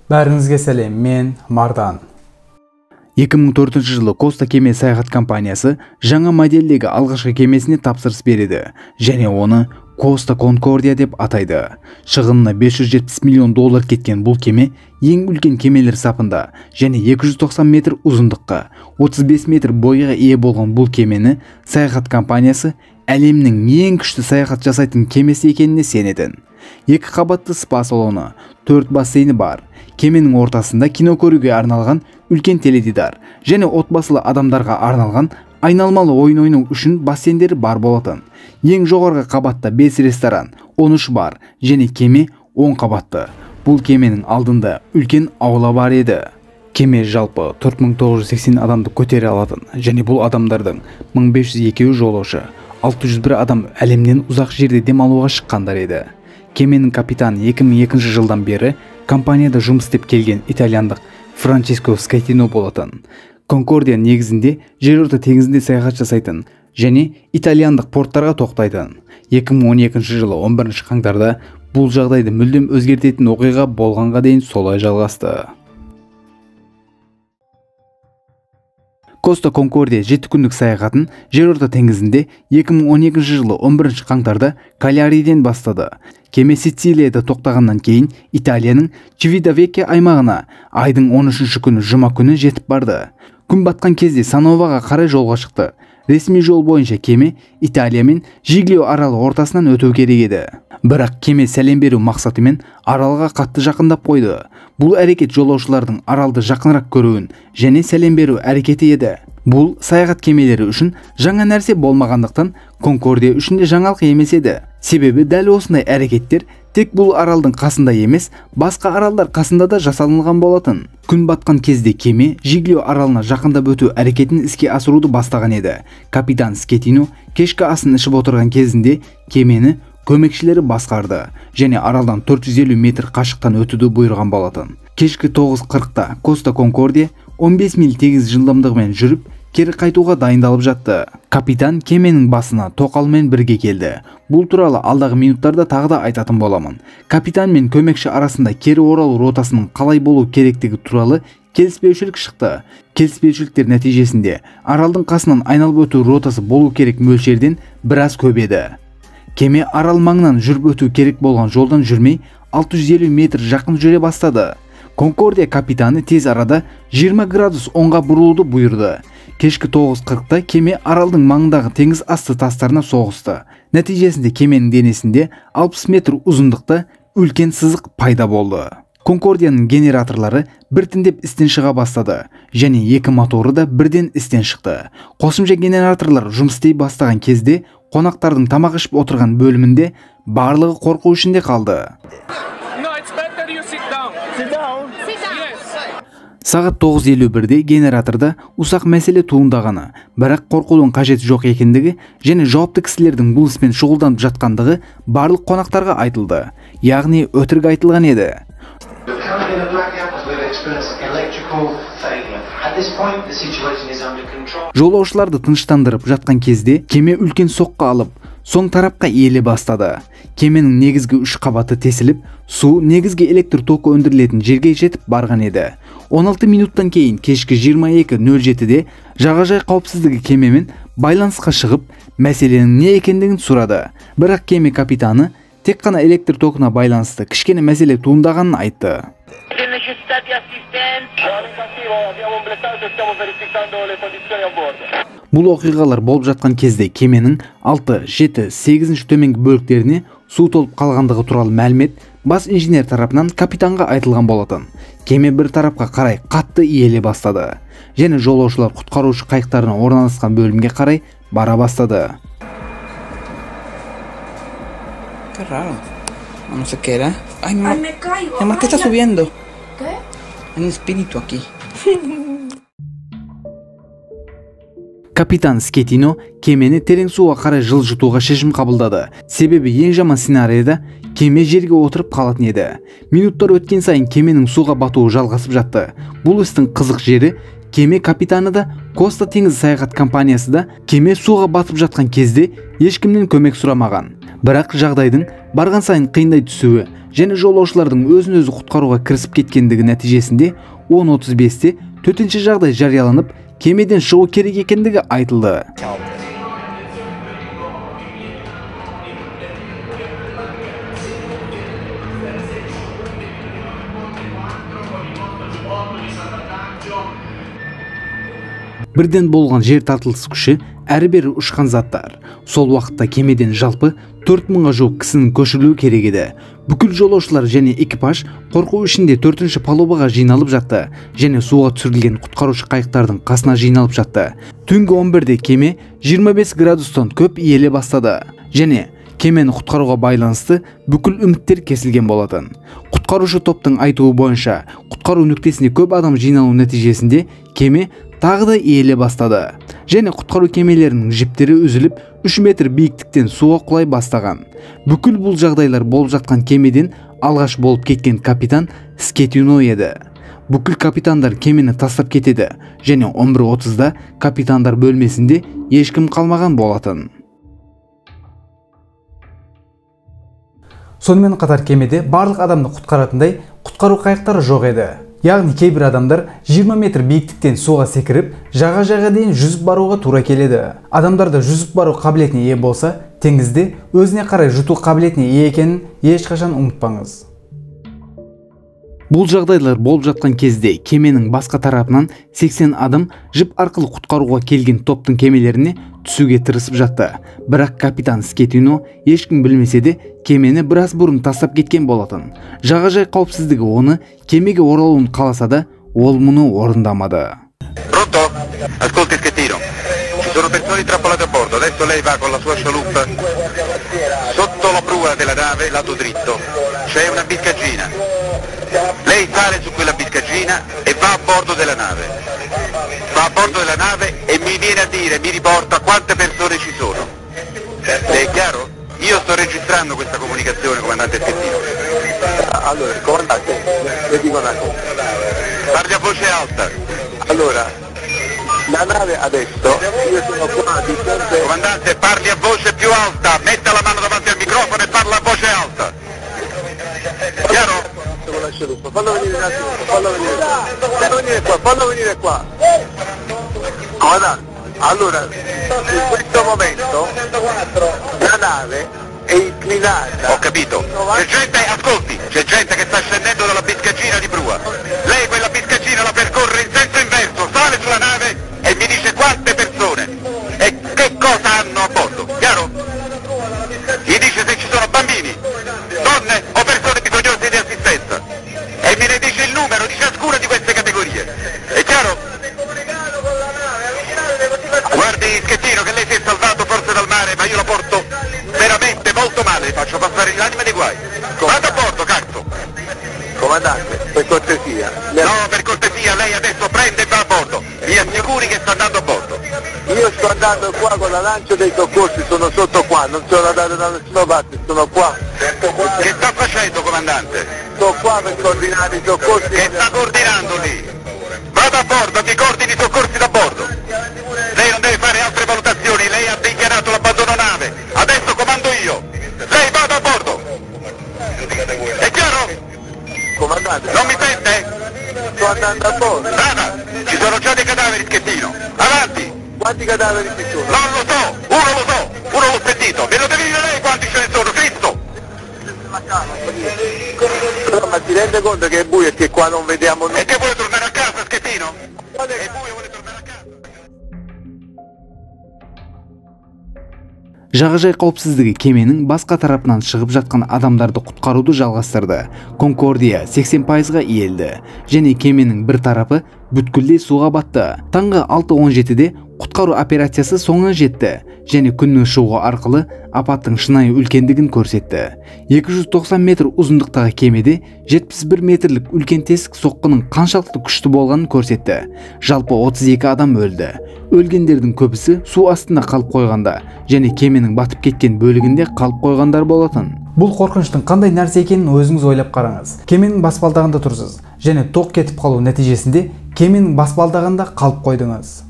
Бәріңізге сәлем, мен Мардан. 2004 жылы Коста кеме саяхат компаниясы жаңа модельдегі алғашқы кемесіне тапсырыс береді және оны Коста Конкордия деп атайды. Шығынына $570 миллион кеткен бұл кеме ең үлкен кемелер сапында және 290 метр ұзындыққа, 35 метр бойға ие болған бұл кемені саяхат компаниясы әлемнің ең күшті саяхат жасайтын кемесі екеніне сенетін. 2 қабатты спа салоны, 4 бассейні бар. Кеменің ортасында кино көруге арналған үлкен теледидар және отбасылы адамдарға арналған айналмалы ойын ойнау үшін бассейндері бар болатын. Ең жоғарғы қабатта 5 ресторан, 13 бар және кеме 10 қабатты. Бұл кеменің алдында үлкен аула бар еді. Кеме жалпы 4980 адамды көтере алатын және бұл адамдардың 1502 жолаушы, 601 адам әлемнен ұзақ жерде демалуға шыққандар еді. Кеменің капитаны 2002 жылдан бері компанияда жұмыс істеп келген итальяндық Франческо Скайтино болатын. Конкордия негізінде жерорта теңізінде саяхат жасайтын және итальяндық порттарға тоқтайтын. 2012 жылы 11 қаңтарда бұл жағдайды мүлдем өзгертетін оқиға болғанға дейін солай жалғасты. Коста Конкордия 7 күндік саяхатын жерорта теңізінде 2012 жылы 11 қаңтарда Каляриден бастады. Кеме Сицилияда тоқтағаннан кейін Италияның Чивитавекке аймағына айдың 13 күні жұма күні жетіп барды. Күн батқан кезде Сановаға қарай жолға шықты. Ресми жол бойынша кеме Италия мен Жиглио аралы ортасынан өту керек еді. Бірақ кеме сәлем беру мақсатымен аралға қатты жақындап қойды. Бұл әрекет жолаушылардың аралды жақынырақ көруін және сәлем беру әрекеті еді. Бұл саяхат кемелері үшін жаңа нәрсе болмағандықтан Конкордия үшін де жаңалық емес еді. Себебі дәл осындай әрекеттер тек бұл аралдың қасында емес, басқа аралдар қасында да жасалынған болатын. Күн батқан кезде кеме Жиглио аралына жақындап өту әрекетін іске асыруды бастаған еді. Капитан Скетино кешкі асын ішіп отырған кезінде кемені көмекшілері басқарды және аралдан 450 метр қашықтан өтуді бұйырған болатын. Кешкі 9:40-та Коста Конкордия 15 миль тегіс жылдамдығымен жүріп, кері қайтуға дайындалып жатты. Капитан кеменің басына тоқалмен бірге келді. Бұл туралы алдағы минуттарда тағы да айтатын боламын. Капитан мен көмекші арасында кері оралу ротасының қалай болу керектігі туралы келіспеушілік шықты. Келіспеушіліктер нәтижесінде аралдың қасынан айналып өту ротасы болу керек мөлшерден біраз көп еді. Кеме арал маңынан жүріп өту керек болған жолдан жүрмей 650 метр жақын жүре бастады. Конкордия капитаны тез арада 20 градус оңға бұрылуды бұйырды. Кешкі 9:40-та кеме аралдың маңындағы теңіз асты тастарына соғысты. Нәтижесінде кеменің денесінде 60 метр ұзындықта үлкен сызық пайда болды. Конкордияның генераторлары біртіндеп істен шыға бастады және екі моторы да бірден істен шықты. Қосымша генераторлар жұмыс істей бастаған кезде қонақтардың тамақ ішіп отырған бөлімінде барлығы қорқу ішінде қалды. Сағат 9:51-де генераторда ұсақ мәселе туындағаны, бірақ қорқудың қажеті жоқ екендігі және жауапты кісілердің бұл іспен шұғылданып жатқандығы барлық қонақтарға айтылды. Яғни өтірік айтылған еді. Жолаушыларды тыныштандырып жатқан кезде кеме үлкен соққы алып, соң тарапқа иеле бастады. Кеменің негізгі 3 қабаты тесіліп, су негізгі электр тоқы өндірілетін жерге жетіп барған еді. 16 минуттан кейін кешкі 22:07-де жағажай қауіпсіздігі кемемен байланысқа шығып, мәселенің не екендігін сұрады. Бірақ кеме капитаны тек қана электр токына байланысты кішкене мәселе туындағанын айтты. Бұл оқиғалар болып жатқан кезде кеменің 6, 7, 8 төменгі бөліктеріне су толып қалғандығы туралы мәлімет бас инженер тарапынан капитанға айтылған болатын. Кеме бір тарапқа қарай қатты иеле бастады және жолаушылар құтқарушы қайықтарына орналасқан бөлімге қарай бара бастады. Qué raro. No sé qué era. Ay, mamá. Ay, me caigo. Además, ¿qué está subiendo? ¿Qué? Hay un espíritu aquí. Капитан Скетино кемені терең суға қарай жылжытуға шешім қабылдады. Себебі ең жаман сценарийда кеме жерге отырып қалатын еді. Минуттар өткен сайын кеменің суға батуы жалғасып жатты. Бұл істің қызық жері, кеме капитаны да Коста теңіз саяхат компаниясы да кеме суға батып жатқан кезде ешкімнен көмек сұрамаған. Бірақ жағдайдың барған сайын қиындай түсуі және жолаушылардың өзін өзі құтқаруға кірісіп кеткендігі нәтижесінде 10:35-те төтенше жағдай жарияланып, кемеден шығу керек екендігі айтылды. Бірден болған жер тартылыс күші әрі-бері ұшқан заттар. Сол уақытта кемеден жалпы 4000-ға жуық кісінің көшірілуі керек еді. Бүкіл жолаушылар және экипаж қорқу ішінде 4-ші палубаға жиналып жатты және суға түсірілген құтқарушы қайықтардың қасына жиналып жатты. Түнгі 11-де кеме 25 градустан көп иеле бастады және кемені құтқаруға байланысты бүкіл үміттер кесілген болатын. Құтқарушы топтың айтуы бойынша, құтқару нүктесіне көп адам жиналу нәтижесінде кеме тағы да иеле бастады және құтқару кемелерінің жіптері үзіліп 3 метр биіктіктен суға құлай бастаған. Бүкіл бұл жағдайлар болып жатқан кемеден алғаш болып кеткен капитан Скетино еді. Бүкіл капитандар кемені тастап кетеді және 11:30-да капитандар бөлмесінде ешкім қалмаған болатын. Сонымен қатар кемеде барлық адамды құтқаратындай құтқару қайықтары жоқ еді. Яғни кейбір адамдар 20 метр биіктіктен суға секіріп, жаға дейін жүзіп баруға тура келеді. Адамдарда жүзіп бару қабілетіне ие болса, теңізде өзіне қарай жұту қабілетіне ие екенін ешқашан ұмытпаңыз. Бұл жағдайлар болып жатқан кезде кеменің басқа тарапынан 80 адам жіп арқылы құтқаруға келген топтың кемелеріне түсуге тырысып жатты. Бірақ капитан Скетино ешкім білмесе де кемені біраз бұрын тастап кеткен болатын. Жағажай қауіпсіздігі оны кемеге оралуын қаласа да, ол мұны орындамады. Pronto? Ascolti Schettino, ci sono persone intrappolate a bordo, adesso lei va con la sua scialuppa sotto la prua della nave, lato dritto, c'è una biscaggina, lei sale su quella biscaggina e va a bordo della nave, e mi viene a dire, mi riporta quante persone ci sono, è chiaro? Io sto registrando questa comunicazione, comandante Schettino. Allora, comandante, le dico una cosa. Parli a voce alta. Allora, la nave adesso, io sono qua di fronte... Comandante, parli a voce più alta, metta la mano davanti al microfono e parla a voce alta. Chiaro? Fallo venire un attimo, fallo venire qua. Comandante, allora, in questo momento la nave è inclinata. Ho capito. C'è gente, ascolti, c'è gente che sta scendendo dalla biscaggina di prua. Lei quella biscaggina la percorre in senso inverso, sale sulla nave e mi dice quante persone e che cosa hanno a bordo, chiaro? Mi dice se ci sono bambini, donne o persone bisognose di assistenza e me ne dice il numero di ciascuna di queste categorie. È chiaro? Guardi Schettino che lei si è salvato forse dal mare, ma io la porto veramente molto male, faccio passare l'anima dei guai. Vado a bordo, cazzo! Comandante, per cortesia. No, per cortesia, lei adesso prende e va a bordo. Mi assicuri che sta andando a bordo. Io sto andando qua con la lancia dei soccorsi, sono sotto qua, non sono andato da nessuna parte, sono qua. Che sta facendo, comandante? Sto qua per coordinare i soccorsi. Che sta coordinando lì? Vado a bordo, mi coordini i soccorsi da bordo. Lei non deve fare altre valutazioni, lei ha dichiarato l'abbandono nave. Adesso comando io. Lei vada a bordo. È chiaro? Comandante. Non mi sente? Sto andando a bordo. Nada, ci sono già dei cadaveri, Schettino. Avanti. Quanti cadaveri ci sono? Non lo so, uno l'ho sentito. Me lo devi dire lei quanti ce ne sono, Cristo. Però ma ti rende conto che è buio e che qua non vediamo nulla? E che vuole tornare a casa, Schettino? È buio, vuole tornare a casa? Жағажай қауіпсіздігі кеменің басқа тарапынан шығып жатқан адамдарды құтқаруды жалғастырды. Конкордия 80%-ға иелді және кеменің бір тарапы бүткілдей суға батты. Таңғы 6:17-де құтқару операциясы соңына жетті және күннің шығуы арқылы апаттың шынайы үлкендігін көрсетті. 290 метр ұзындықтағы кемеде 71 метрлік үлкен тесік соққының қаншалықты күшті болғанын көрсетті. Жалпы 32 адам өлді. Өлгендердің көбісі су астында қалып қойғанда және кеменің батып кеткен бөлігінде қалып қойғандар болатын. Бұл қорқыныштың қандай нәрсе екенін өзіңіз ойлап қараңыз. Кеменің баспалдағында тұрсыз және тоқ кетіп қалу нәтижесінде кеменің баспалдағында қалып қойдыңыз.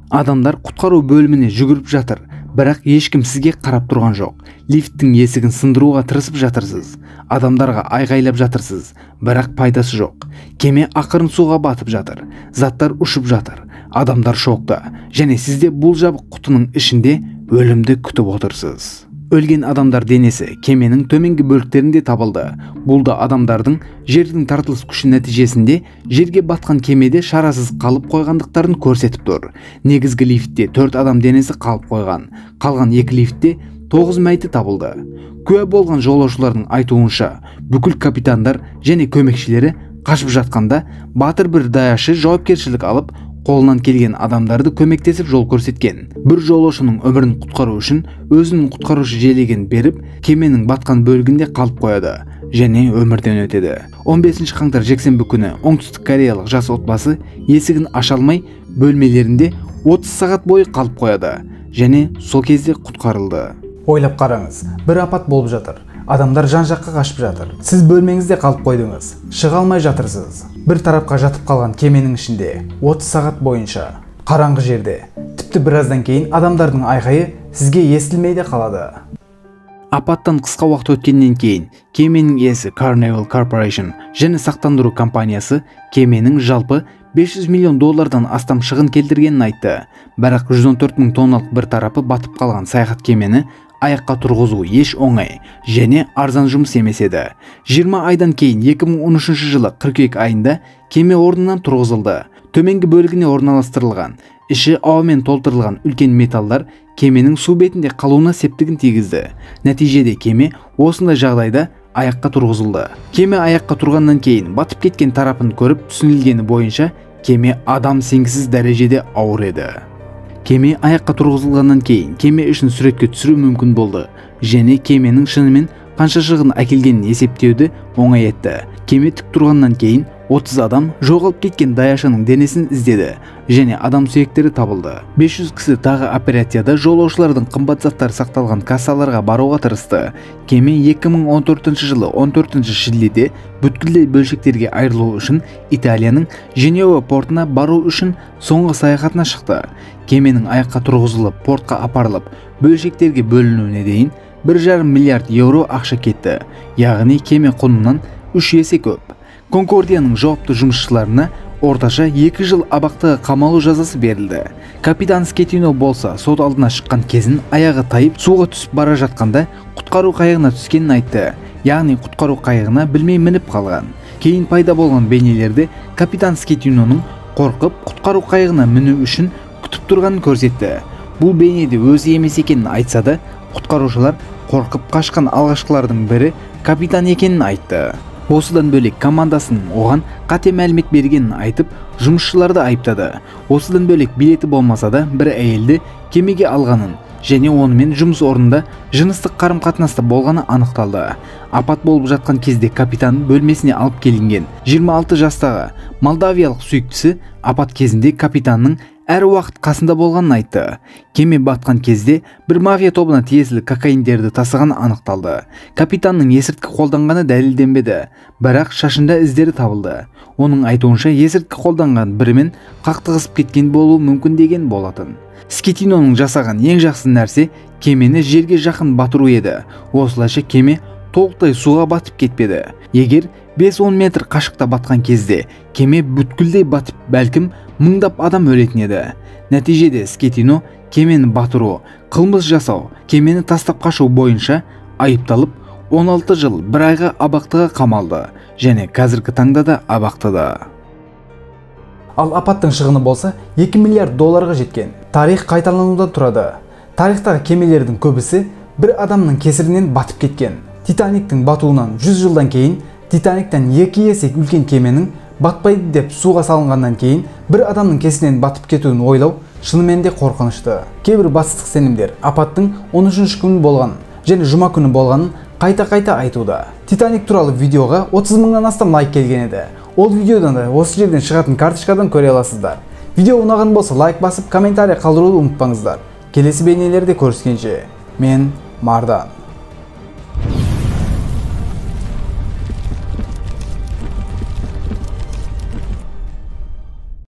Адамдар құтқару бөліміне жүгіріп жатыр, Бірақ ешкім сізге қарап тұрған жоқ. Лифттің есігін сындыруға тырысып жатырсыз. Адамдарға айғайлап жатырсыз, бірақ пайдасы жоқ. Кеме ақырын суға батып жатыр. Заттар ұшып жатыр. Адамдар шокта, және сізде бұл жабық құтының ішінде өлімді күтіп отырсыз. Өлген адамдар денесі кеменің төменгі бөліктерінде табылды. Бұл да адамдардың жердің тартылыс күші нәтижесінде жерге батқан кемеде шарасыз қалып қойғандықтарын көрсетіп тұр. Негізгі лифтте 4 адам денесі қалып қойған. Қалған 2 лифтте 9 мәйіті табылды. Куә болған жолаушылардың айтуынша, бүкіл капитандар және көмекшілері қашып жатқанда, батыр бір даяшы жауапкершілік алып, қолынан келген адамдарды көмектесіп жол көрсеткен. Бір жолаушының өмірін құтқару үшін өзінің құтқарушы желеген беріп, кеменің батқан бөлігінде қалып қояды және өмірден өтеді. 15 қаңтар жексенбі күні оңтүстік кореялық жас отбасы есігін аша алмай бөлмелерінде 30 сағат бойы қалып қояды және сол кезде құтқарылды. Ойлап қараңыз, бір апат болып жатыр. Адамдар жан-жаққа қашып жатыр. Сіз бөлмеңізде қалып қойдыңыз. Шыға алмай жатырсыз. Бір тарапқа жатып қалған кеменің ішінде 30 сағат бойынша қараңғы жерде. Тіпті біраздан кейін адамдардың айқайы сізге естілмей де қалады. Апаттан қысқа уақыт өткеннен кейін кеменің иесі Carnival Corporation және сақтандыру компаниясы кеменің жалпы $500 миллион астам шығын келтіргенін айтты. Бірақ 114 мың тонналық бір тарапы батып қалған саяхат кемені аяққа тұрғызу еш оңай және арзан жұмыс емес еді. 20 айдан кейін 2013 жылы қыркүйек айында кеме орнынан тұрғызылды. Төменгі бөлігіне орналастырылған, іші ауамен толтырылған үлкен металдар кеменің су бетінде қалуына септігін тигізді. Нәтижеде кеме осындай жағдайда аяққа тұрғызылды. Кеме аяққа тұрғаннан кейін батып кеткен тарапын көріп түсінілгені бойынша кеме адам сенгісіз дәрежеде ауыр еді. Кеме аяққа тұрғызылғаннан кейін кеме үшін суретке түсіру мүмкін болды және кеменің шынымен қанша шығын әкелгенін есептеуді оңай етті. Кеме тік тұрғаннан кейін 30 адам жоғалып кеткен даяшының денесін іздеді және адам сүйектері табылды. 500 кісі тағы операцияда жолаушылардың қымбат заттар сақталған кассаларға баруға тырысты. Кеме 2014 жылы 14 шілдеде бүткілдей бөлшектерге айырылу үшін Италияның Женева портына бару үшін соңғы саяхатына шықты. Кеменің аяққа тұрғызылып, портқа апарылып, бөлшектерге бөлінуіне дейін 1,5 миллиард евро ақша кетті. Яғни кеме құнынан 3 есе көп. Конкордияның жауапты жұмысшыларына орташа 2 жыл абақтыға қамалу жазасы берілді. Капитан Скетино болса сот алдына шыққан кезін аяғы тайып суға түсіп бара жатқанда құтқару қайығына түскенін айтты. Яғни құтқару қайығына білмей мініп қалған. Кейін пайда болған бейнелерде капитан Скетиноның қорқып құтқару қайығына міну үшін күтіп тұрғанын көрсетті. Бұл бейнеде өзі емес екенін айтса да, құтқарушылар қорқып қашқан алғашқылардың бірі капитан екенін айтты. Осыдан бөлек командасының оған қате мәлімет бергенін айтып, жұмысшыларды айыптады. Осыдан бөлек билеті болмаса да бір әйелді кемеге алғанын және онымен жұмыс орнында жыныстық қарым-қатынаста болғаны анықталды. Апат болып жатқан кезде капитан бөлмесіне алып келінген 26 жастағы молдавиялық сүйіктісі апат кезінде капитанның әр уақыт қасында болғанын айтты. Кеме батқан кезде бір мафия тобына тиесілі кокаиндерді тасығаны анықталды. Капитанның есірткі қолданғаны дәлелденбеді, бірақ шашында іздері табылды. Оның айтуынша есірткі қолданған бірімен қақтығысып кеткен болуы мүмкін деген болатын. Скетиноның жасаған ең жақсы нәрсе кемені жерге жақын батыру еді. Осылайша кеме толықтай суға батып кетпеді. Егер 5-10 метр қашықта батқан кезде кеме бүткілдей батып, бәлкім мыңдап адам өлетін еді. Нәтижеде Скетино кемені батыру, қылмыс жасау, кемені тастап қашу бойынша айыпталып 16 жыл 1 айға абақтыға қамалды және қазіргі таңда да абақтыда. Ал апаттың шығыны болса 2 миллиард долларға жеткен. Тарих қайталанудан тұрады. Тарихтағы кемелердің көбісі бір адамның кесірінен батып кеткен. Титаниктің батуынан 100 жылдан кейін Титаниктен 2 есе үлкен кеменің батпайды деп суға салынғаннан кейін бір адамның кесірінен батып кетуін ойлау шынымен де қорқынышты. Кейбір батыстық сенімдер апаттың 13 күні болған және жұма күні болғанын қайта-қайта айтуда. Титаник туралы видеоға 30 мыңнан астам лайк келген еді. Ол видеодан да осы жерден шығатын карточкадан көре аласыздар. Видео ұнаған болса лайк басып, комментарий қалдыруды ұмытпаңыздар. Келесі бейнелерде көріскенше, мен Мардан.